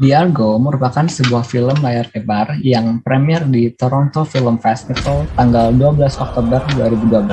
The Argo merupakan sebuah film layar lebar yang premier di Toronto Film Festival tanggal 12 Oktober 2012.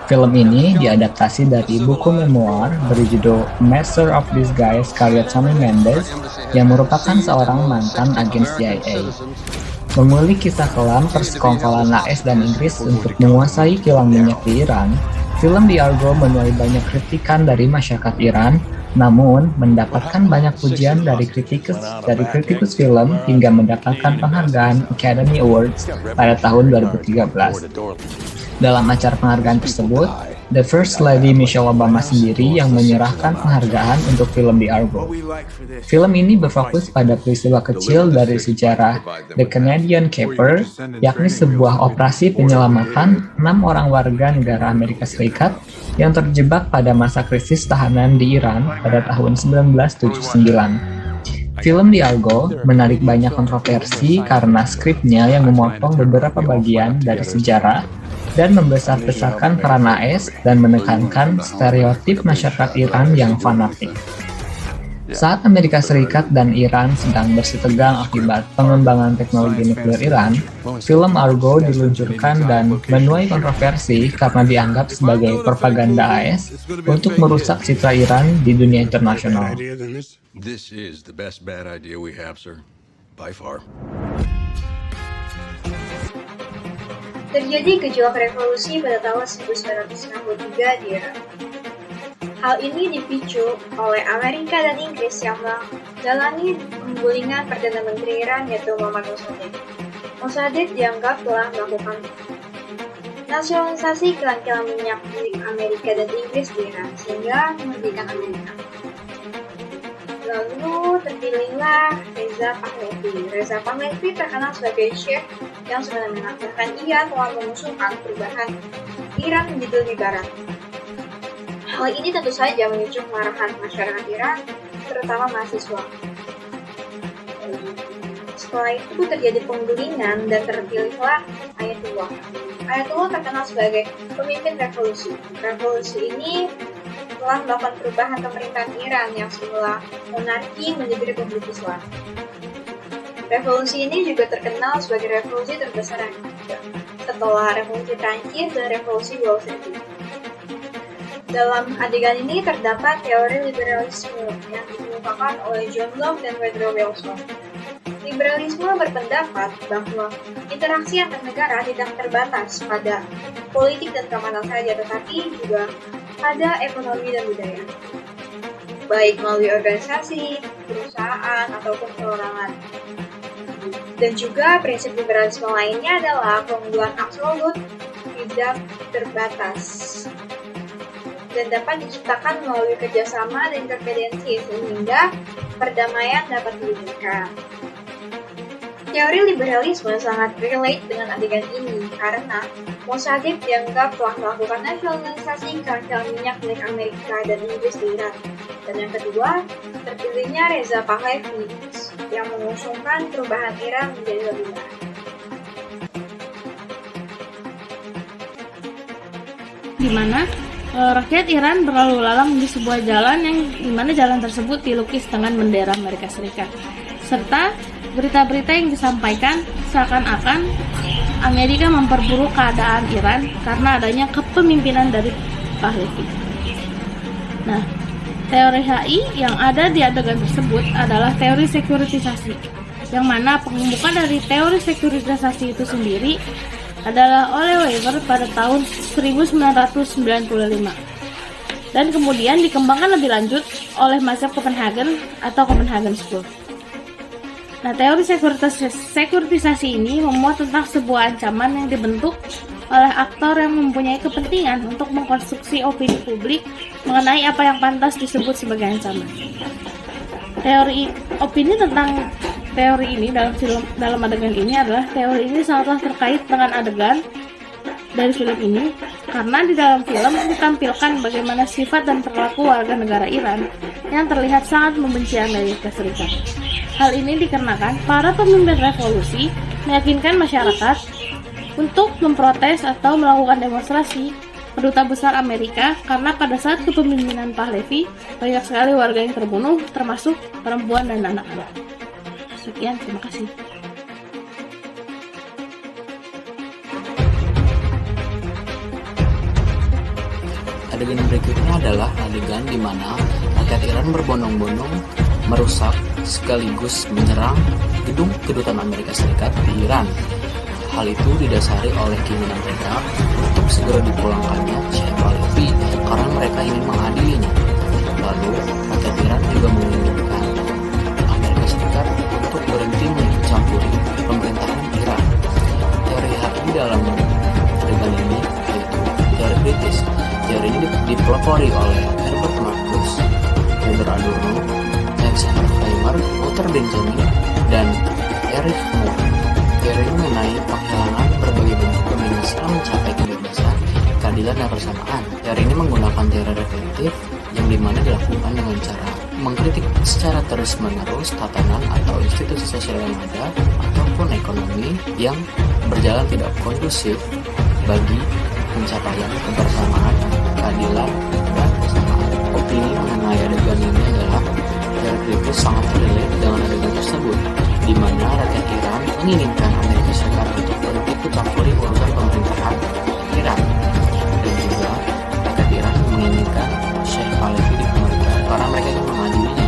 Film ini diadaptasi dari buku memoir berjudul Master of Disguise karya Tony Mendes yang merupakan seorang mantan agen CIA. Mengulik kisah kelam persekongkolan AS dan Inggris untuk menguasai kilang minyak di Iran, film The Argo menuai banyak kritikan dari masyarakat Iran, namun mendapatkan banyak pujian dari kritikus film hingga mendapatkan penghargaan Academy Awards pada tahun 2013. Dalam acara penghargaan tersebut, The First Lady Michelle Obama sendiri yang menyerahkan penghargaan untuk film The Argo. Film ini berfokus pada peristiwa kecil dari sejarah The Canadian Caper, yakni sebuah operasi penyelamatan 6 orang warga negara Amerika Serikat yang terjebak pada masa krisis tahanan di Iran pada tahun 1979. Film The Argo menarik banyak kontroversi karena skripnya yang memotong beberapa bagian dari sejarah dan membesar-besarkan peran AS dan menekankan stereotip masyarakat Iran yang fanatik. Saat Amerika Serikat dan Iran sedang bersitegang akibat pengembangan teknologi nuklir Iran, film Argo diluncurkan dan menuai kontroversi karena dianggap sebagai propaganda AS untuk merusak citra Iran di dunia internasional. This is the best bad idea we have, sir. By far. Terjadi gejolak revolusi pada tahun 1963 di Iran. Hal ini dipicu oleh Amerika dan Inggris yang menjalani penggulingan Perdana Menteri Iran yaitu Muhammad Mossadegh. Mossadegh dianggap telah melakukan nasionalisasi kilang-kilang minyak milik Amerika dan Inggris di Iran sehingga merugikan Amerika. Lalu terpilihlah Reza Pahlavi. Reza Pahlavi terkenal sebagai chef yang semena-mena, bahkan ia telah mengusulkan perubahan Iran menjadi lebih barat. Hal ini tentu saja memicu kemarahan masyarakat Iran, terutama mahasiswa. Setelah itu terjadi penggulingan dan terpilihlah Ayatullah. Ayatullah terkenal sebagai pemimpin revolusi. Revolusi ini telah melakukan perubahan pemerintahan Iran yang semula monarki menjadi Republik Islam. Revolusi ini juga terkenal sebagai revolusi terbesar yang ada setelah Revolusi Prancis dan Revolusi Bolshevik. Dalam adegan ini terdapat teori liberalisme yang dikemukakan oleh John Locke dan Woodrow Wilson. Liberalisme berpendapat bahwa interaksi antar negara tidak terbatas pada politik dan keamanan saja, tetapi juga pada ekonomi dan budaya, baik melalui organisasi, perusahaan, ataupun perorangan. Dan juga prinsip liberalisme lainnya adalah keunggulan absolut tidak terbatas dan dapat diciptakan melalui kerjasama dan intervensi sehingga perdamaian dapat diwujudkan. Teori liberalisme sangat relate dengan adegan ini karena Mossadegh dianggap telah melakukan nasionalisasi kilang minyak milik Amerika dan Inggris di Iran. Dan yang kedua, terpilihnya Reza Pahlavi yang mengusungkan perubahan Iran menjadi lebih baik. Di mana rakyat Iran berlalu lalang di sebuah jalan yang dimana jalan tersebut dilukis dengan bendera Amerika Serikat, serta berita-berita yang disampaikan seakan-akan Amerika memperburuk keadaan Iran karena adanya kepemimpinan dari Pahlavi. Nah, teori HI yang ada di adegan tersebut adalah teori sekuritisasi, yang mana pengembukaan dari teori sekuritisasi itu sendiri adalah oleh Weber pada tahun 1995 dan kemudian dikembangkan lebih lanjut oleh mazhab Copenhagen atau Copenhagen School. Nah, teori sekuritisasi ini memuat tentang sebuah ancaman yang dibentuk oleh aktor yang mempunyai kepentingan untuk mengkonstruksi opini publik mengenai apa yang pantas disebut sebagai ancaman. Teori opini tentang teori ini dalam adegan ini adalah teori ini sangatlah terkait dengan adegan dari film ini karena di dalam film ditampilkan bagaimana sifat dan perilaku warga negara Iran yang terlihat sangat membenci Amerika Serikat. Hal ini dikarenakan para pemimpin revolusi meyakinkan masyarakat untuk memprotes atau melakukan demonstrasi keduta besar Amerika karena pada saat kepemimpinan Pahlavi banyak sekali warga yang terbunuh, termasuk perempuan dan anak-anak. Sekian, terima kasih. Adegan berikutnya adalah adegan di mana rakyat Iran berbondong-bondong merusak sekaligus menyerang gedung kedutaan Amerika Serikat di Iran. Hal itu didasari oleh keinginan mereka untuk segera dipulangkannya Syekh Pahlavi karena mereka ingin mengadilinya. Lalu, rakyat Iran juga menginginkan Amerika Serikat untuk berhenti mencampuri pemerintahan Iran. Teori HI dalam adegan ini yaitu teori kritis. Teori ini dipelopori oleh Herbert Marcuse, Theodor Adorno, Max Horkheimer, Walter Benjamin, dan Erich Moore. Teori ini mengenai penghilangan berbagai bentuk dominasi Islam mencapai kebebasan, keadilan, dan persamaan. Teori ini menggunakan teori reflektif yang dimana dilakukan dengan cara mengkritik secara terus-menerus tatanan atau institusi sosial yang ada ataupun ekonomi yang berjalan tidak kondusif bagi pencapaian kebersamaan, keadilan, dan persamaan. Opini mengenai adegan ini adalah teori kritis sangat relate dengan adegan tersebut, di mana rakyat Iran menginginkan Amerika Serikat untuk berhenti mencampuri urusan pemerintahan Iran, dan juga rakyat Iran menginginkan Syekh Pahlavi dikembalikan karena mereka ingin mengadilinya,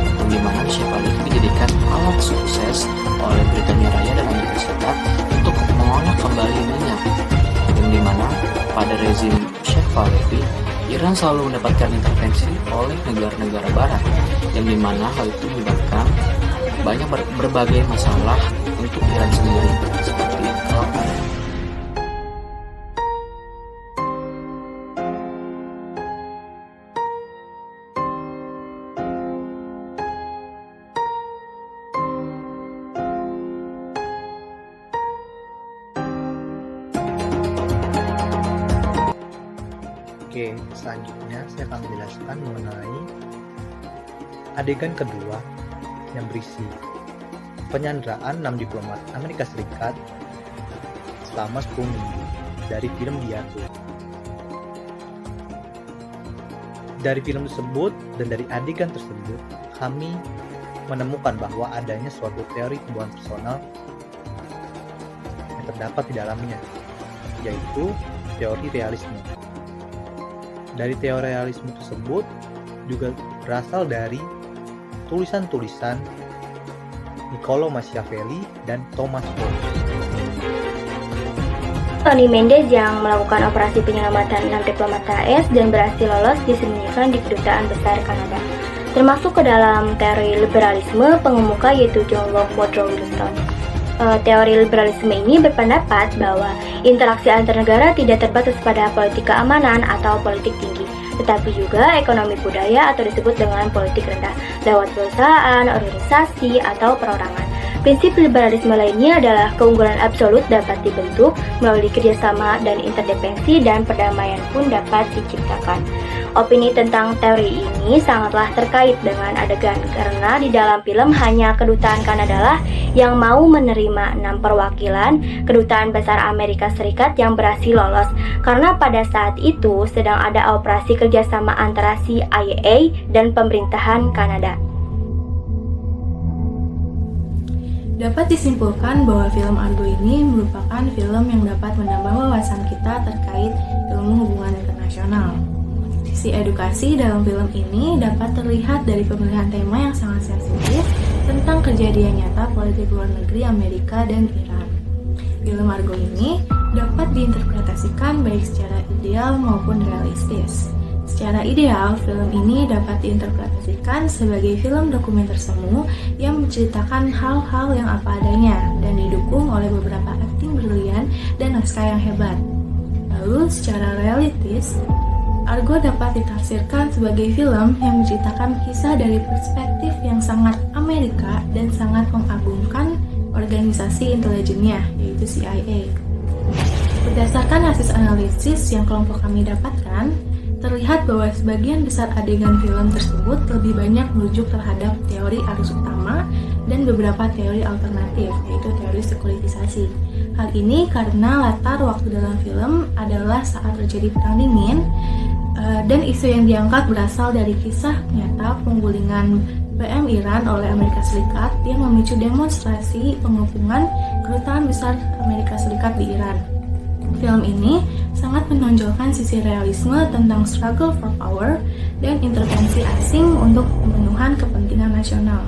dan di mana Syekh Pahlavi dijadikan alat sukses oleh Britania Raya dan Amerika Serikat untuk mengolah kembali minyak, dan di mana pada rezim Syekh Pahlavi Iran selalu mendapatkan intervensi oleh negara-negara Barat, yang di mana hal itu menyebabkan banyak berbagai masalah untuk Iran sendiri, seperti kelaparan. Oke, selanjutnya saya akan menjelaskan mengenai adegan kedua yang berisi penyanderaan 6 diplomat Amerika Serikat selama 10 minggu dari film Diago. Dari film tersebut dan dari adegan tersebut, kami menemukan bahwa adanya suatu teori hubungan personal yang terdapat di dalamnya, yaitu teori realisme. Dari teori realisme tersebut juga berasal dari tulisan-tulisan Niccolo Machiavelli dan Thomas More. Tony Mendes yang melakukan operasi penyelamatan 6 diplomat AS dan berhasil lolos disembunyikan di kedutaan besar Kanada. Termasuk ke dalam teori liberalisme pengemuka yaitu John Locke Woodrow Wilson. Teori liberalisme ini berpendapat bahwa interaksi antar negara tidak terbatas pada politik keamanan atau politik tinggi, tetapi juga ekonomi budaya atau disebut dengan politik rendah lewat perusahaan, organisasi, atau perorangan. Prinsip liberalisme lainnya adalah keunggulan absolut dapat dibentuk melalui kerjasama dan interdependensi, dan perdamaian pun dapat diciptakan. Opini tentang teori ini sangatlah terkait dengan adegan karena di dalam film hanya kedutaan Kanada lah yang mau menerima 6 perwakilan kedutaan besar Amerika Serikat yang berhasil lolos karena pada saat itu sedang ada operasi kerjasama antara CIA dan pemerintahan Kanada. Dapat disimpulkan bahwa film Argo ini merupakan film yang dapat menambah wawasan kita terkait ilmu hubungan internasional. Sisi edukasi dalam film ini dapat terlihat dari pemilihan tema yang sangat sensitif tentang kejadian nyata politik luar negeri Amerika dan Iran. Film Argo ini dapat diinterpretasikan baik secara ideal maupun realistis. Secara ideal, film ini dapat diinterpretasikan sebagai film dokumenter semu yang menceritakan hal-hal yang apa adanya dan didukung oleh beberapa akting brilian dan naskah yang hebat. Lalu, secara realistis, Argo dapat ditafsirkan sebagai film yang menceritakan kisah dari perspektif yang sangat Amerika dan sangat mengagungkan organisasi intelijennya, yaitu CIA. Berdasarkan hasil analisis yang kelompok kami dapatkan, terlihat bahwa sebagian besar adegan film tersebut lebih banyak merujuk terhadap teori arus utama dan beberapa teori alternatif, yaitu teori sekuritisasi. Hal ini karena latar waktu dalam film adalah saat terjadi Perang Dingin, dan isu yang diangkat berasal dari kisah nyata penggulingan PM Iran oleh Amerika Serikat yang memicu demonstrasi pengepungan kedutaan besar Amerika Serikat di Iran. Film ini sangat menonjolkan sisi realisme tentang struggle for power dan intervensi asing untuk pemenuhan kepentingan nasional.